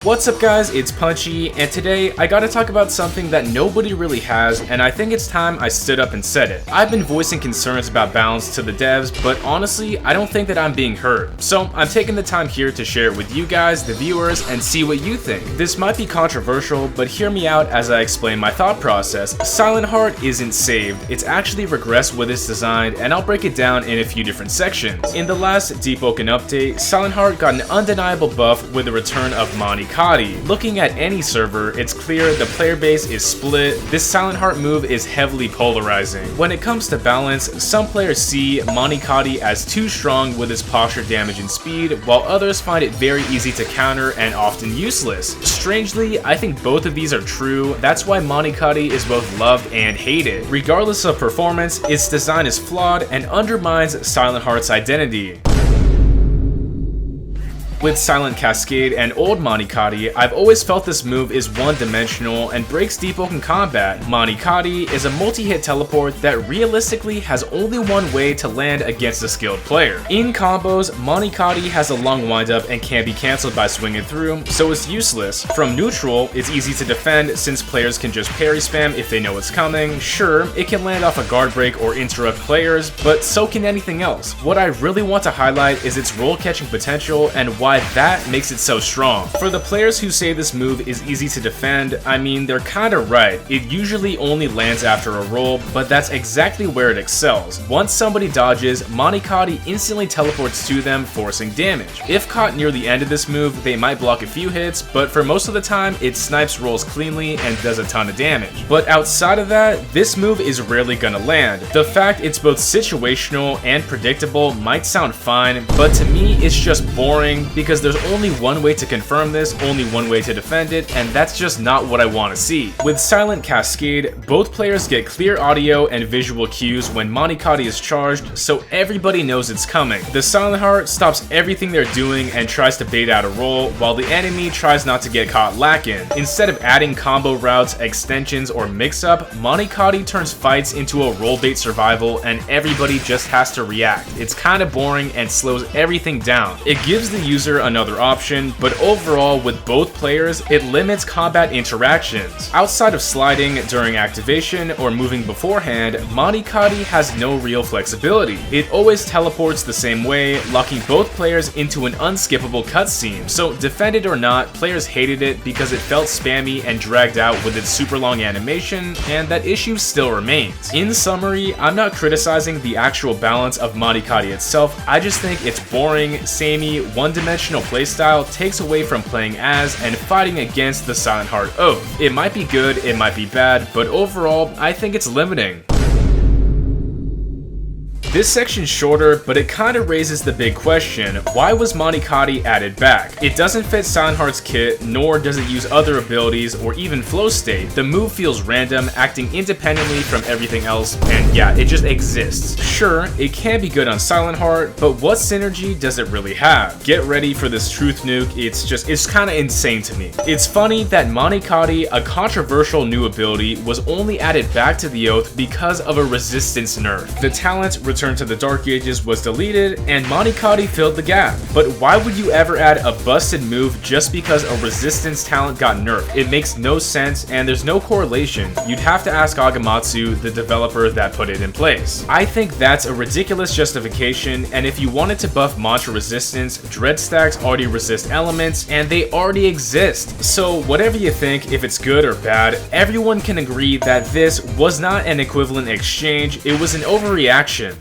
What's up guys, it's Punchy, and today I gotta talk about something that nobody really has, and I think it's time I stood up and said it. I've been voicing concerns about balance to the devs, but honestly, I don't think that I'm being heard. So I'm taking the time here to share it with you guys, the viewers, and see what you think. This might be controversial, but hear me out as I explain my thought process. Silent Heart isn't saved, it's actually regressed with its design, and I'll break it down in a few different sections. In the last Deepwoken update, Silent Heart got an undeniable buff with the return of Katti. Looking at any server, it's clear the player base is split. This Silent Heart move is heavily polarizing. When it comes to balance, some players see Katti as too strong with its posture damage and speed, while others find it very easy to counter and often useless. Strangely, I think both of these are true. That's why Katti is both loved and hated. Regardless of performance, its design is flawed and undermines Silent Heart's identity. With Silent Cascade and old Katti, I've always felt this move is one-dimensional and breaks Deepwoken combat. Katti is a multi-hit teleport that realistically has only one way to land against a skilled player. In combos, Katti has a long windup and can be cancelled by swinging through, so it's useless. From neutral, it's easy to defend since players can just parry spam if they know it's coming. Sure, it can land off a guard break or interrupt players, but so can anything else. What I really want to highlight is its roll-catching potential and why that makes it so strong. For the players who say this move is easy to defend, I mean, they're kinda right. It usually only lands after a roll, but that's exactly where it excels. Once somebody dodges, Katti instantly teleports to them, forcing damage. If caught near the end of this move, they might block a few hits, but for most of the time, it snipes rolls cleanly and does a ton of damage. But outside of that, this move is rarely gonna land. The fact it's both situational and predictable might sound fine, but to me, it's just boring because there's only one way to confirm this, only one way to defend it, and that's just not what I want to see. With Silent Cascade, both players get clear audio and visual cues when Katti is charged, so everybody knows it's coming. The Silent Heart stops everything they're doing and tries to bait out a roll, while the enemy tries not to get caught lacking. Instead of adding combo routes, extensions, or mix-up, Katti turns fights into a roll bait survival and everybody just has to react. It's kinda boring and slows everything down. It gives the user another option, but overall with both players, it limits combat interactions. Outside of sliding during activation or moving beforehand, Katti has no real flexibility. It always teleports the same way, locking both players into an unskippable cutscene, so defend it or not, players hated it because it felt spammy and dragged out with its super long animation, and that issue still remains. In summary, I'm not criticizing the actual balance of Katti itself, I just think it's boring, samey, one-dimensional playstyle takes away from playing as and fighting against the Silent Heart oath. It might be good, it might be bad, but overall, I think it's limiting. This section's shorter, but it kinda raises the big question, why was Katti added back? It doesn't fit Silent Heart's kit, nor does it use other abilities or even flow state. The move feels random, acting independently from everything else, and yeah, it just exists. Sure, it can be good on Silent Heart, but what synergy does it really have? Get ready for this truth nuke, it's kinda insane to me. It's funny that Katti, a controversial new ability, was only added back to the oath because of a resistance nerf. The talent Return to the Dark Ages was deleted, and Katti filled the gap. But why would you ever add a busted move just because a resistance talent got nerfed? It makes no sense, and there's no correlation. You'd have to ask Agamatsu, the developer that put it in place. I think that's a ridiculous justification, and if you wanted to buff mantra resistance, dread stacks already resist elements, and they already exist. So whatever you think, if it's good or bad, everyone can agree that this was not an equivalent exchange, it was an overreaction.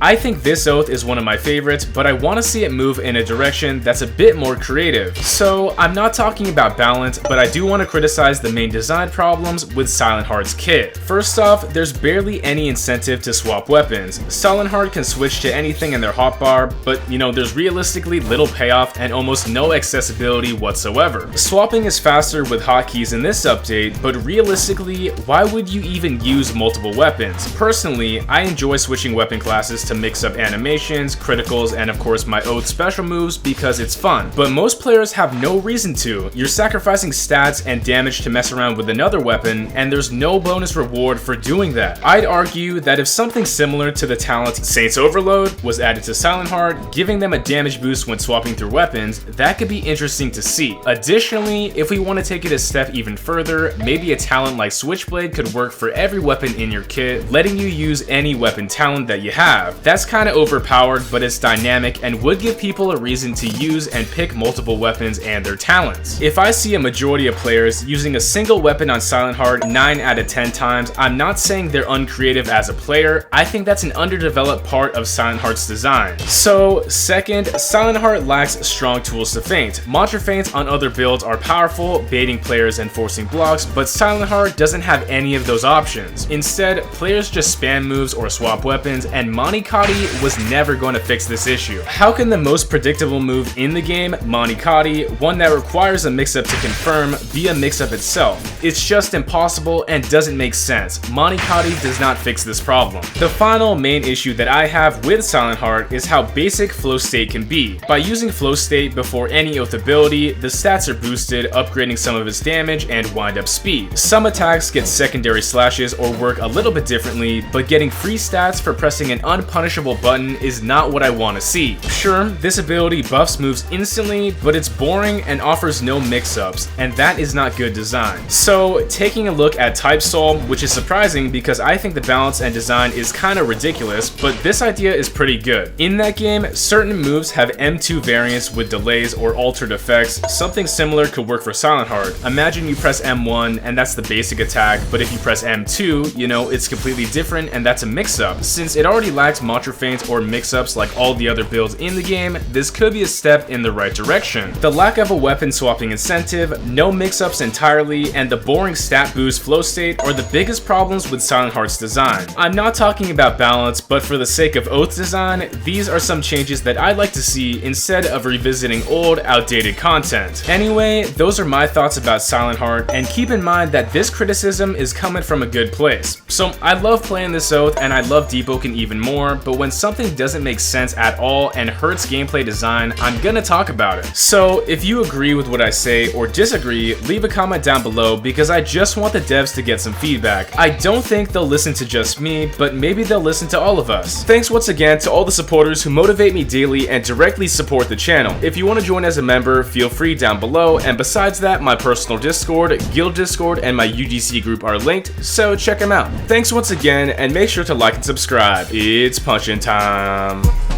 I think this oath is one of my favorites, but I want to see it move in a direction that's a bit more creative. So I'm not talking about balance, but I do want to criticize the main design problems with Silent Heart's kit. First off, there's barely any incentive to swap weapons. Silent Heart can switch to anything in their hotbar, but there's realistically little payoff and almost no accessibility whatsoever. Swapping is faster with hotkeys in this update, but realistically, why would you even use multiple weapons? Personally, I enjoy switching weapon classes to mix up animations, criticals, and of course my oath special moves because it's fun. But most players have no reason to. You're sacrificing stats and damage to mess around with another weapon, and there's no bonus reward for doing that. I'd argue that if something similar to the talent Saints Overload was added to Silent Heart, giving them a damage boost when swapping through weapons, that could be interesting to see. Additionally, if we want to take it a step even further, maybe a talent like Switchblade could work for every weapon in your kit, letting you use any weapon talent that you have. That's kinda overpowered, but it's dynamic and would give people a reason to use and pick multiple weapons and their talents. If I see a majority of players using a single weapon on Silent Heart 9 out of 10 times, I'm not saying they're uncreative as a player. I think that's an underdeveloped part of Silent Heart's design. So, second, Silent Heart lacks strong tools to feint. Mantra feints on other builds are powerful, baiting players and forcing blocks, but Silent Heart doesn't have any of those options. Instead, players just spam moves or swap weapons, and Katti was never going to fix this issue. How can the most predictable move in the game, Katti, one that requires a mix-up to confirm, be a mix-up itself? It's just impossible and doesn't make sense. Katti does not fix this problem. The final main issue that I have with Silent Heart is how basic flow state can be. By using flow state before any oath ability, the stats are boosted, upgrading some of its damage and wind-up speed. Some attacks get secondary slashes or work a little bit differently, but getting free stats for pressing an unpunishable button is not what I want to see. Sure, this ability buffs moves instantly, but it's boring and offers no mix-ups, and that is not good design. So, taking a look at Type Soul, which is surprising because I think the balance and design is kinda ridiculous, but this idea is pretty good. In that game, certain moves have M2 variants with delays or altered effects. Something similar could work for Silent Heart. Imagine you press M1 and that's the basic attack, but if you press M2, you know, it's completely different and that's a mix-up. Since it already lacks mantra feints or mix-ups like all the other builds in the game, this could be a step in the right direction. The lack of a weapon swapping incentive, no mix-ups entirely, and the boring stat boost flow state are the biggest problems with Silent Heart's design. I'm not talking about balance, but for the sake of Oath design, these are some changes that I'd like to see instead of revisiting old, outdated content. Anyway, those are my thoughts about Silent Heart, and keep in mind that this criticism is coming from a good place. So I love playing this Oath and I love Deepwoken even more, but when something doesn't make sense at all and hurts gameplay design, I'm gonna talk about it. So if you agree with what I say or disagree, leave a comment down below because I just want the devs to get some feedback. I don't think they'll listen to just me, but maybe they'll listen to all of us. Thanks once again to all the supporters who motivate me daily and directly support the channel. If you want to join as a member, feel free down below, and besides that, my personal Discord, guild Discord, and my UGC group are linked, so check them out. Thanks once again, and make sure to like and subscribe. It's punchin' time.